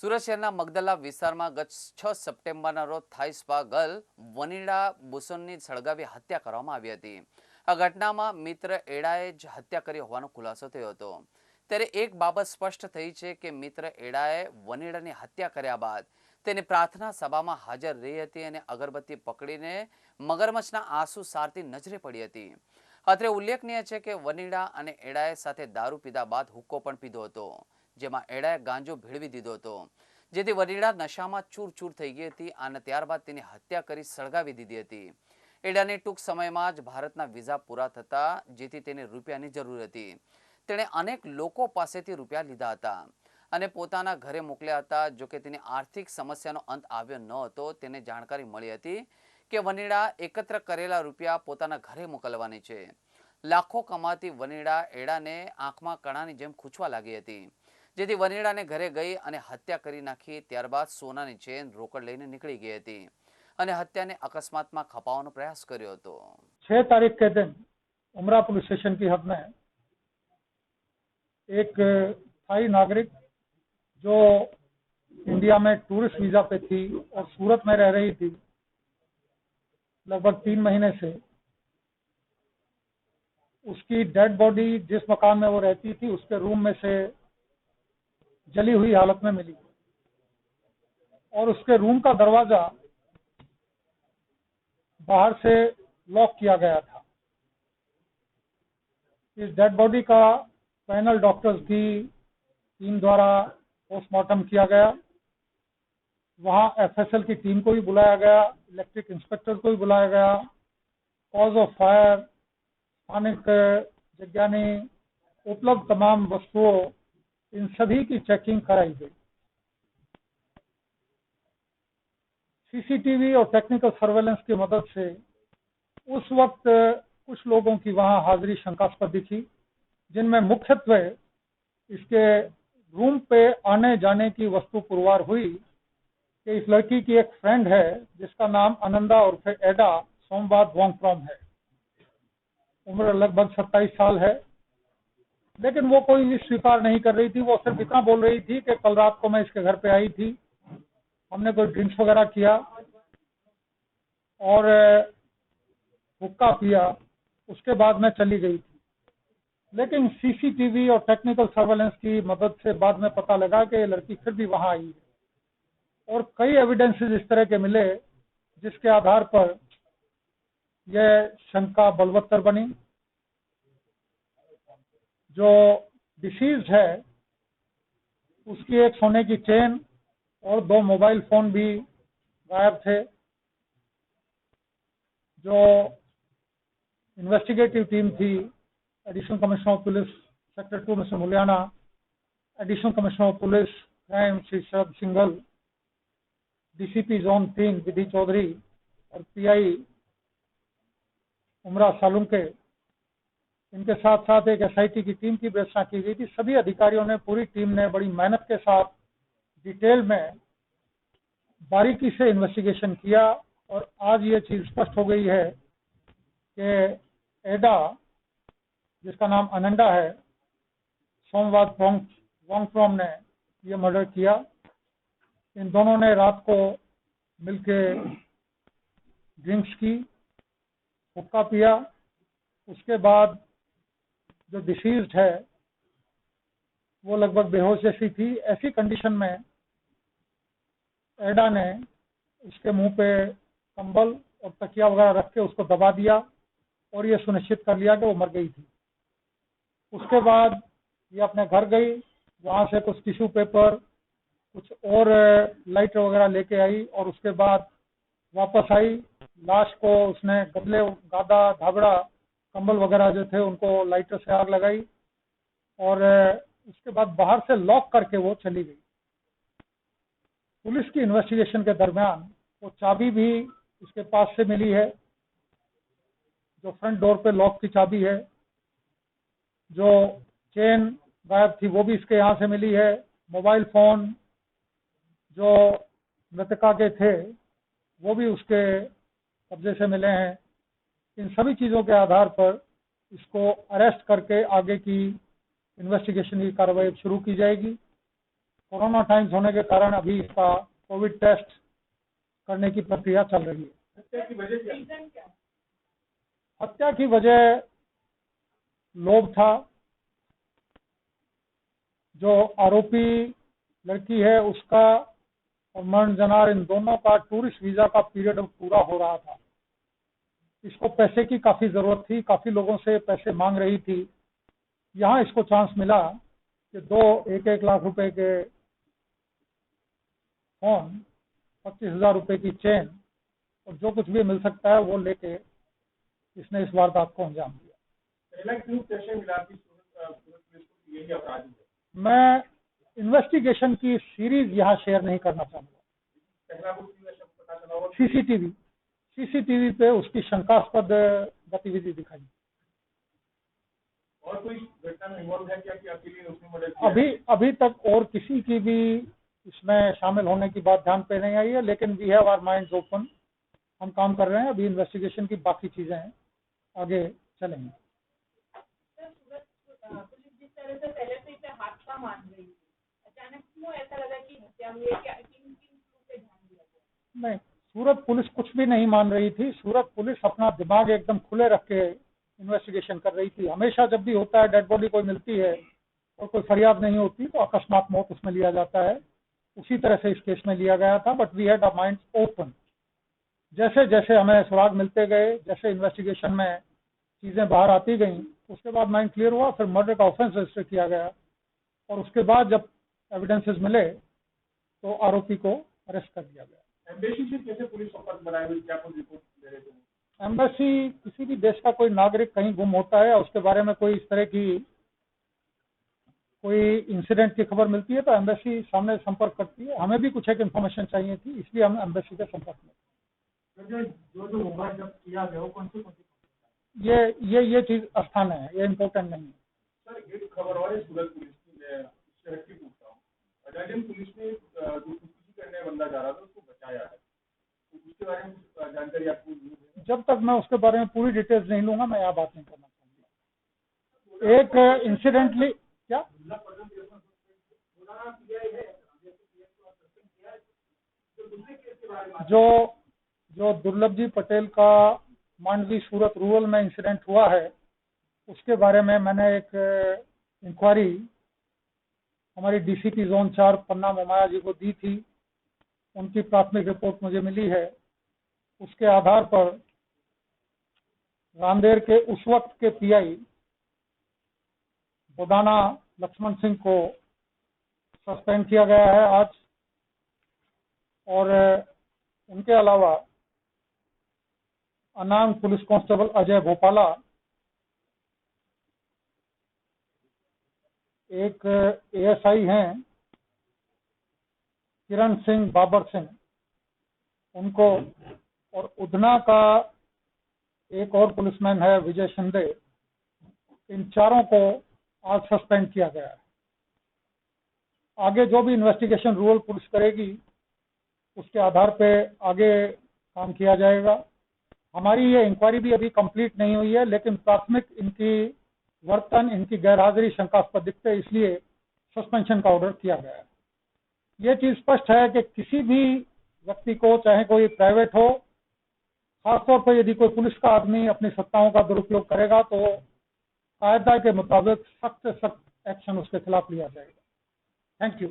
સુરત શહેરના મગદલા વિસ્તારમાં ગત 6 સપ્ટેમ્બરના રોજ થાઈ સ્પા ગર્લ વનિલા બુસોનની સળગાવી હત્યા કરવામાં આવી હતી। આ ઘટનામાં મિત્ર એડાએ જ હત્યા કરી હોવાનો ખુલાસો થયો હતો। ત્યારે એક બાબત સ્પષ્ટ થઈ છે કે મિત્ર એડાએ વનિલાની હત્યા કર્યા બાદ તેની પ્રાર્થના સભામાં હાજર રહી હતી અને અગરબત્તી પકડીને મગરમચ્છના આંસુ સારતી નજરે પડી હતી। અત્રે ઉલ્લેખનીય છે કે વનિલા અને એડાએ સાથે દારૂ પીધા બાદ હુક્કો પણ પીધો હતો, જેમાં એડાએ ગાંજો ભેળવી દીધો હતો, જેથી વનિલા નશામાં ચૂરચૂર થઈ ગઈ હતી અને ત્યારબાદ તેની હત્યા કરી સળગાવી દીધી હતી। એડાને ટૂંક સમયમાં જ ભારતના વિઝા પૂરા થતા જેથી તેને રૂપિયાની જરૂર હતી। તેણે અનેક લોકો પાસેથી રૂપિયા લીધા હતા અને પોતાના ઘરે મોકલ્યા હતા। જો કે તેની આર્થિક સમસ્યાનો અંત આવ્યો ન હતો। તેને જાણકારી મળી હતી કે વનિલા એકત્ર કરેલા રૂપિયા પોતાના ઘરે મોકલવાની છે। લાખો કમાતી વનિલા એડાને આંખમાં કણાની જેમ ખૂંચવા લાગી હતી, જેથી વનિલાને ઘરે ગઈ અને હત્યા કરી નાખી। ત્યારબાદ સોનાની ચેન રોકડ લઈને નીકળી ગઈ હતી અને હત્યાને અકસ્માતમાં ખપાવવાનો પ્રયાસ કર્યો હતો। 6 तारीख के दिन उमरा पुलिस स्टेशन की हद में एक थाई नागरिक जो इंडिया में टूरिस्ट वीजा पे थी और सूरत में रह रही थी लगभग 3 महीने से, उसकी डेड बॉडी जिस मकान में वो रहती थी उसके रूम में से जली हुई हालत में मिली और उसके रूम का दरवाजा बाहर से लॉक किया गया था। इस डेड बॉडी का पैनल डॉक्टर्स की टीम द्वारा पोस्टमार्टम किया गया। वहां एफएसएल की टीम को भी बुलाया गया, इलेक्ट्रिक इंस्पेक्टर को भी बुलाया गया, कॉज ऑफ फायर, स्थानिक वैज्ञानिक, उपलब्ध तमाम वस्तुओं, इन सभी की चेकिंग कराई गई। सीसीटीवी और टेक्निकल सर्वेलेंस की मदद से उस वक्त कुछ लोगों की वहां हाजिरी शंकास्पद दिखी, जिनमें मुख्यत्वे इसके रूम पे आने जाने की वस्तु पुरवार हुई कि इस लड़की की एक फ्रेंड है जिसका नाम आनंदा उर्फ एडा सोमवार वांगफ्रॉम है। उम्र लगभग 27 साल है, लेकिन वो कोई भी स्वीकार नहीं कर रही थी। वो सिर्फ इतना बोल रही थी कि कल रात को मैं इसके घर पे आई थी, हमने कोई ड्रिंक्स वगैरह किया और हुक्का पिया, उसके बाद मैं चली गई थी। लेकिन सीसीटीवी और टेक्निकल सर्वेलेंस की मदद से बाद में पता लगा कि ये लड़की फिर भी वहां आई है और कई एविडेंसेस इस तरह के मिले जिसके आधार पर यह शंका बलवत्तर बनी। जो डिसीज्ड है उसकी एक सोने की चेन और 2 मोबाइल फोन भी गायब थे। जो इन्वेस्टिगेटिव टीम थी, additional commissioner of police sector 2 mister Muliyana, additional commissioner of police crime Shri Sharad Singhal, DCP zone 3 Vidhi Chaudhary और पीआई उमरा सालुंके, इनके साथ साथ एक एसआईटी की टीम की रचना की गई थी। सभी अधिकारियों ने, पूरी टीम ने बड़ी मेहनत के साथ डिटेल में बारीकी से इन्वेस्टिगेशन किया और आज ये चीज स्पष्ट हो गई है कि एडा, जिसका नाम आनंदा है, सोमवार वांगफ्रॉम ने यह मर्डर किया। इन दोनों ने रात को मिलके ड्रिंक्स की, हुक्का पिया। उसके बाद जो डिसीज्ड है वो लगभग बेहोश जैसी थी। ऐसी कंडीशन में एडा ने उसके मुंह पे कंबल और तकिया वगैरह रख के उसको दबा दिया और ये सुनिश्चित कर लिया कि वो मर गई थी। उसके बाद ये अपने घर गई, वहां से कुछ टिश्यू पेपर, कुछ और लाइटर वगैरह लेके आई और उसके बाद वापस आई। लाश को उसने गदले, गादा, धाबड़ा, कंबल वगैरह जो थे उनको लाइटर से आग लगाई और उसके बाद बाहर से लॉक करके वो चली गई। पुलिस की इन्वेस्टिगेशन के दरमियान वो चाबी भी उसके पास से मिली है, जो फ्रंट डोर पे लॉक की चाबी है। जो चेन गायब थी वो भी इसके यहाँ से मिली है। मोबाइल फोन जो मृतका के थे वो भी उसके कब्जे से मिले हैं। इन सभी चीजों के आधार पर इसको अरेस्ट करके आगे की इन्वेस्टिगेशन की कार्रवाई शुरू की जाएगी। कोरोना टाइम्स होने के कारण अभी इसका कोविड टेस्ट करने की प्रक्रिया चल रही है। हत्या की वजह क्या? हत्या की वजह लोभ था। जो आरोपी लड़की है उसका और मरण जनार इन दोनों का टूरिस्ट वीजा का पीरियड अब पूरा हो रहा था। इसको पैसे की काफी जरूरत थी, काफी लोगों से पैसे मांग रही थी। यहाँ इसको चांस मिला कि 1 लाख रुपए के फोन, 25,000 रुपए की चेन और जो कुछ भी मिल सकता है वो लेके इसने इस वारदात को अंजाम दिया। पहला क्यों कैसे मिला कि सूरत पुलिस को यही अपराधी है? मैं इन्वेस्टिगेशन की सीरीज यहाँ शेयर नहीं करना चाहूँगा। पहला कुछ पता चला होगा? सीसीटीवी पे उसकी शंकास्पद गतिविधि दिखाई। और कोई घटना में इन्वॉल्व है क्या कि अकेले उसने मर्डर किया? अभी तक और किसी की भी इसमें शामिल होने की बात ध्यान पे नहीं आई है, लेकिन we have our minds open. हम काम कर रहे हैं, अभी इन्वेस्टिगेशन की बाकी चीजें हैं, आगे चलेंगे। पुलिस जिस तरह से पहले से इसे हादसा मान रही थी, अचानक क्यों ऐसा लगा कि हत्या हुई है? क्या किन पे ध्यान दिया गया? नहीं, सूरत पुलिस कुछ भी नहीं मान रही थी। सूरत पुलिस अपना दिमाग एकदम खुले रख के इन्वेस्टिगेशन कर रही थी। हमेशा जब भी होता है, डेड बॉडी कोई मिलती है और कोई फरियाद नहीं होती तो अकस्मात मौत उसमें लिया जाता है। उसी तरह से इस केस में लिया गया था, but we had our minds open. जैसे जैसे हमें सुराग मिलते गए, जैसे इन्वेस्टिगेशन में चीजें बाहर आती गई, उसके बाद माइंड क्लियर हुआ। फिर मर्डर का ऑफेंस रजिस्टर किया गया और उसके बाद जब एविडेंसेस मिले तो आरोपी को अरेस्ट कर दिया गया। एम्बेसी से कैसे पुलिस संपर्क बनाए हुए, क्या कुछ रिपोर्ट दे रहे थे? एम्बेसी, किसी भी देश का कोई नागरिक कहीं गुम होता है, उसके बारे में कोई इस तरह की कोई इंसिडेंट की खबर मिलती है तो एम्बेसी सामने संपर्क करती है। हमें भी कुछ एक इन्फॉर्मेशन चाहिए थी, इसलिए हम एम्बेसी के संपर्क में। जो होगा जब किया गया वो कौन सी ये चीज स्थान है, ये इम्पोर्टेंट नहीं है। सर एक खबर और है सूरत पुलिस की, मैं शहर की पूछता हूँ। अजालियन पुलिस ने जो खुदकुशी करने बंदा जा रहा था उसको बचाया है, तो उसके बारे में कुछ जानकारी आपको मिली है? जब तक मैं उसके बारे में पूरी डिटेल्स नहीं लूंगा मैं यहाँ बात नहीं करना चाहूंगा। एक इंसिडेंटली क्या जो दुर्लभ जी पटेल का मांडवी सूरत रूरल में इंसिडेंट हुआ है, उसके बारे में मैंने एक इंक्वायरी हमारी डीसीपी जोन 4 पन्ना मोमाया जी को दी थी। उनकी प्राथमिक रिपोर्ट मुझे मिली है। उसके आधार पर रांदेर के उस वक्त के पीआई बोदाना लक्ष्मण सिंह को सस्पेंड किया गया है आज, और उनके अलावा अनाम पुलिस कांस्टेबल अजय भोपाला, एक एएसआई हैं किरण सिंह बाबर सिंह, उनको, और उधना का एक और पुलिसमैन है विजय शिंदे, इन चारों को आज सस्पेंड किया गया है। आगे जो भी इन्वेस्टिगेशन रूरल पुलिस करेगी उसके आधार पे आगे काम किया जाएगा। हमारी ये इंक्वायरी भी अभी कंप्लीट नहीं हुई है, लेकिन प्राथमिक इनकी वर्तन, इनकी गैरहाजिरी शंकास्पद दिखते है, इसलिए सस्पेंशन का ऑर्डर किया गया है। ये चीज स्पष्ट है कि किसी भी व्यक्ति को, चाहे कोई प्राइवेट हो, खासतौर पर यदि कोई पुलिस का आदमी अपनी सत्ताओं का दुरुपयोग करेगा तो कायदा के मुताबिक सख्त से सख्त एक्शन उसके खिलाफ लिया जाएगा। Thank you.